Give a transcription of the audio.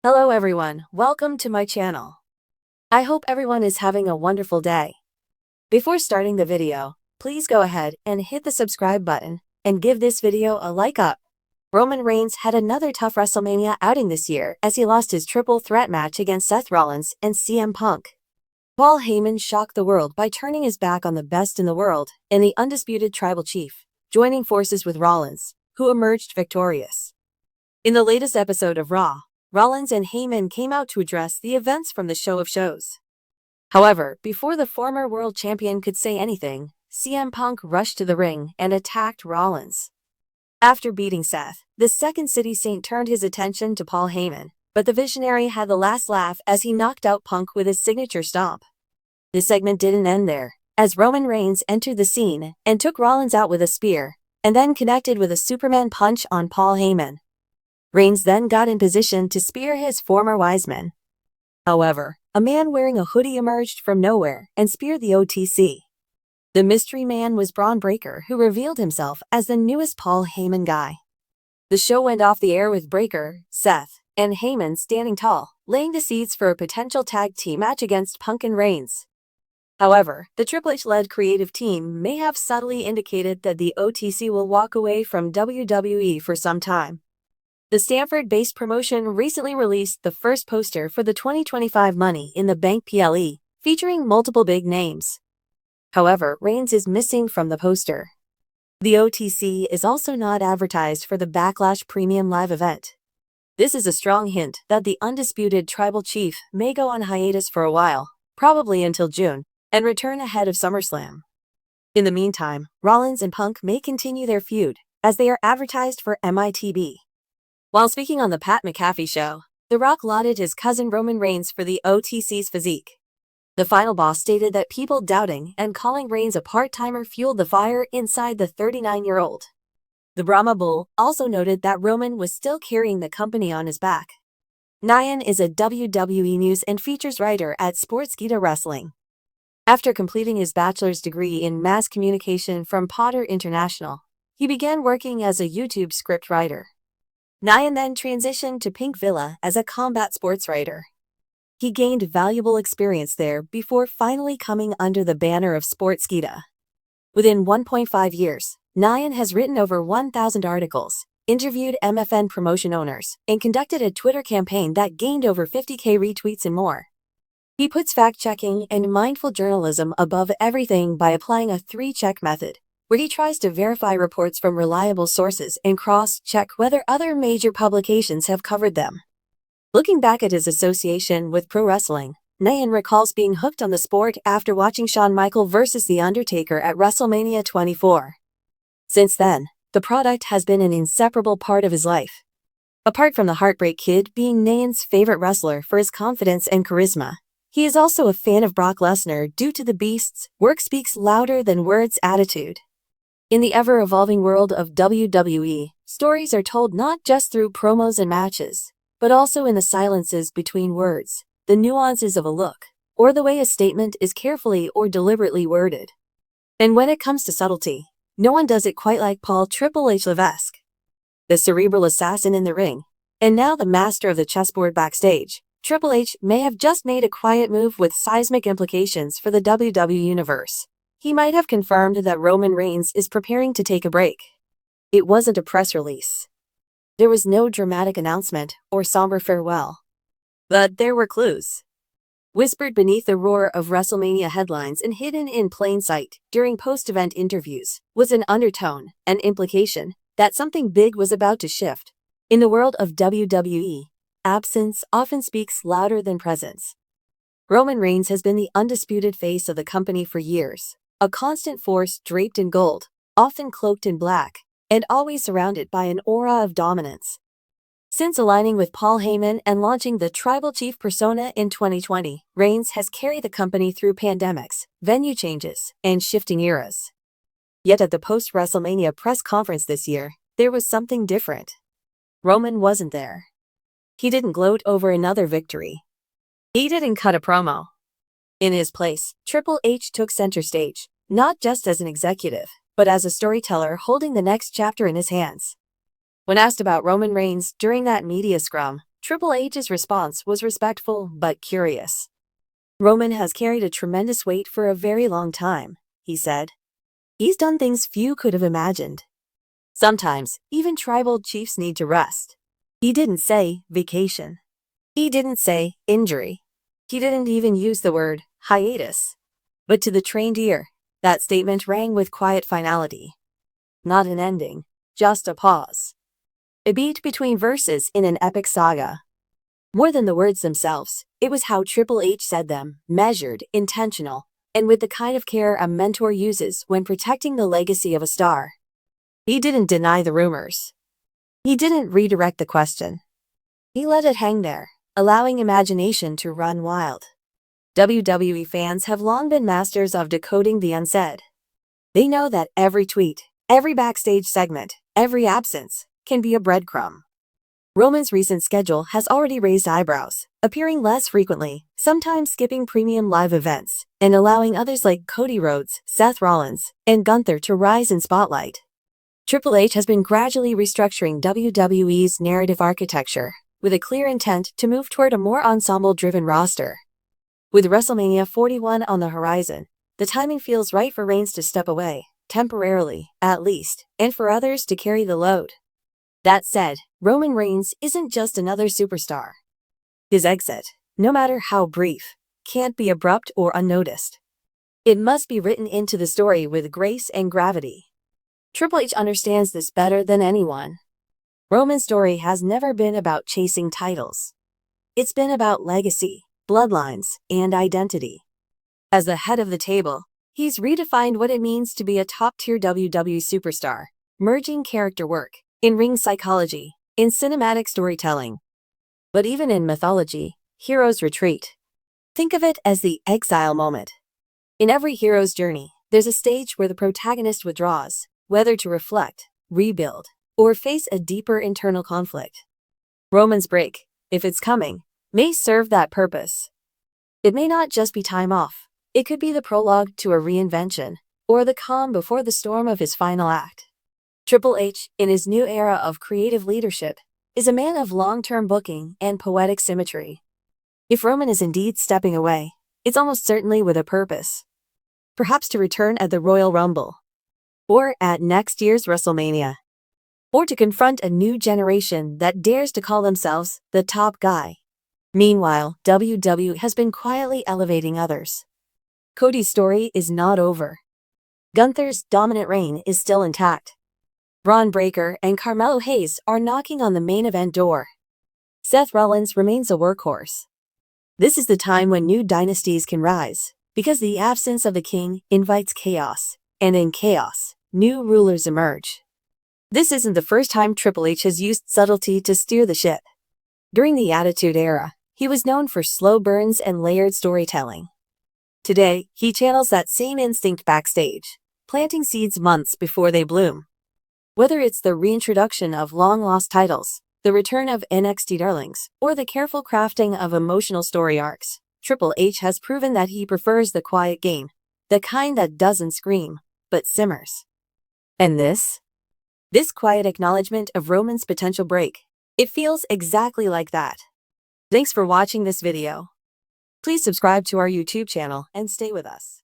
Hello everyone, welcome to my channel. I hope everyone is having a wonderful day. Before starting the video, please go ahead and hit the subscribe button and give this video a like up. Roman Reigns had another tough WrestleMania outing this year as he lost his triple threat match against Seth Rollins and CM Punk. Paul Heyman shocked the world by turning his back on the best in the world and the undisputed tribal chief, joining forces with Rollins, who emerged victorious. In the latest episode of Raw, Rollins and Heyman came out to address the events from the show of shows. However, before the former world champion could say anything, CM Punk rushed to the ring and attacked Rollins. After beating Seth, the Second City Saint turned his attention to Paul Heyman, but the Visionary had the last laugh as he knocked out Punk with his signature stomp. The segment didn't end there, as Roman Reigns entered the scene and took Rollins out with a spear, and then connected with a Superman punch on Paul Heyman. Reigns then got in position to spear his former Wiseman. However, a man wearing a hoodie emerged from nowhere and speared the OTC. The mystery man was Braun Breaker, who revealed himself as the newest Paul Heyman guy. The show went off the air with Breaker, Seth, and Heyman standing tall, laying the seeds for a potential tag team match against Punk and Reigns. However, the Triple H-led creative team may have subtly indicated that the OTC will walk away from WWE for some time. The Stanford-based promotion recently released the first poster for the 2025 Money in the Bank PLE, featuring multiple big names. However, Reigns is missing from the poster. The OTC is also not advertised for the Backlash Premium Live event. This is a strong hint that the undisputed tribal chief may go on hiatus for a while, probably until June, and return ahead of SummerSlam. In the meantime, Rollins and Punk may continue their feud, as they are advertised for MITB. While speaking on the Pat McAfee show, The Rock lauded his cousin Roman Reigns for the OTC's physique. The final boss stated that people doubting and calling Reigns a part-timer fueled the fire inside the 39-year-old. The Brahma Bull also noted that Roman was still carrying the company on his back. Nyan is a WWE news and features writer at Sportskeeda Wrestling. After completing his bachelor's degree in mass communication from Potter International, he began working as a YouTube script writer. Nyan then transitioned to Pink Villa as a combat sports writer. He gained valuable experience there before finally coming under the banner of Sportskeeda. Within 1.5 years, Nyan has written over 1,000 articles, interviewed MFN promotion owners, and conducted a Twitter campaign that gained over 50,000 retweets and more. He puts fact-checking and mindful journalism above everything by applying a 3-check method, where he tries to verify reports from reliable sources and cross-check whether other major publications have covered them. Looking back at his association with pro wrestling, Nyan recalls being hooked on the sport after watching Shawn Michaels vs. The Undertaker at WrestleMania 24. Since then, the product has been an inseparable part of his life. Apart from the Heartbreak Kid being Nyan's favorite wrestler for his confidence and charisma, he is also a fan of Brock Lesnar due to the Beast's work speaks louder than words attitude. In the ever-evolving world of WWE, stories are told not just through promos and matches, but also in the silences between words, the nuances of a look, or the way a statement is carefully or deliberately worded. And when it comes to subtlety, no one does it quite like Paul Triple H Levesque. The cerebral assassin in the ring, and now the master of the chessboard backstage, Triple H may have just made a quiet move with seismic implications for the WWE Universe. He might have confirmed that Roman Reigns is preparing to take a break. It wasn't a press release. There was no dramatic announcement or somber farewell. But there were clues. Whispered beneath the roar of WrestleMania headlines and hidden in plain sight during post-event interviews was an undertone, an implication, that something big was about to shift. In the world of WWE, absence often speaks louder than presence. Roman Reigns has been the undisputed face of the company for years. A constant force draped in gold, often cloaked in black, and always surrounded by an aura of dominance. Since aligning with Paul Heyman and launching the Tribal Chief persona in 2020, Reigns has carried the company through pandemics, venue changes, and shifting eras. Yet at the post-WrestleMania press conference this year, there was something different. Roman wasn't there. He didn't gloat over another victory. He didn't cut a promo. In his place, Triple H took center stage, not just as an executive, but as a storyteller holding the next chapter in his hands. When asked about Roman Reigns during that media scrum, Triple H's response was respectful but curious. "Roman has carried a tremendous weight for a very long time," he said. "He's done things few could have imagined. Sometimes, even tribal chiefs need to rest." He didn't say vacation. He didn't say injury. He didn't even use the word hiatus. But to the trained ear, that statement rang with quiet finality. Not an ending, just a pause. A beat between verses in an epic saga. More than the words themselves, it was how Triple H said them, measured, intentional, and with the kind of care a mentor uses when protecting the legacy of a star. He didn't deny the rumors. He didn't redirect the question. He let it hang there, allowing imagination to run wild. WWE fans have long been masters of decoding the unsaid. They know that every tweet, every backstage segment, every absence, can be a breadcrumb. Roman's recent schedule has already raised eyebrows, appearing less frequently, sometimes skipping premium live events, and allowing others like Cody Rhodes, Seth Rollins, and Gunther to rise in spotlight. Triple H has been gradually restructuring WWE's narrative architecture, with a clear intent to move toward a more ensemble-driven roster. With WrestleMania 41 on the horizon, the timing feels right for Reigns to step away, temporarily, at least, and for others to carry the load. That said, Roman Reigns isn't just another superstar. His exit, no matter how brief, can't be abrupt or unnoticed. It must be written into the story with grace and gravity. Triple H understands this better than anyone. Roman's story has never been about chasing titles. It's been about legacy, bloodlines, and identity. As the head of the table, he's redefined what it means to be a top-tier WWE superstar, merging character work, in-ring psychology, in cinematic storytelling. But even in mythology, heroes retreat. Think of it as the exile moment. In every hero's journey, there's a stage where the protagonist withdraws, whether to reflect, rebuild, or face a deeper internal conflict. Roman's break, if it's coming, may serve that purpose. It may not just be time off. It could be the prologue to a reinvention, or the calm before the storm of his final act. Triple H, in his new era of creative leadership, is a man of long-term booking and poetic symmetry. If Roman is indeed stepping away, it's almost certainly with a purpose. Perhaps to return at the Royal Rumble, or at next year's WrestleMania, or to confront a new generation that dares to call themselves the top guy. Meanwhile, WWE has been quietly elevating others. Cody's story is not over. Gunther's dominant reign is still intact. Braun Breaker and Carmelo Hayes are knocking on the main event door. Seth Rollins remains a workhorse. This is the time when new dynasties can rise, because the absence of the king invites chaos, and in chaos, new rulers emerge. This isn't the first time Triple H has used subtlety to steer the ship. During the Attitude Era, he was known for slow burns and layered storytelling. Today, he channels that same instinct backstage, planting seeds months before they bloom. Whether it's the reintroduction of long-lost titles, the return of NXT darlings, or the careful crafting of emotional story arcs, Triple H has proven that he prefers the quiet game, the kind that doesn't scream, but simmers. And this quiet acknowledgement of Roman's potential break, it feels exactly like that. Thanks for watching this video. Please subscribe to our YouTube channel and stay with us.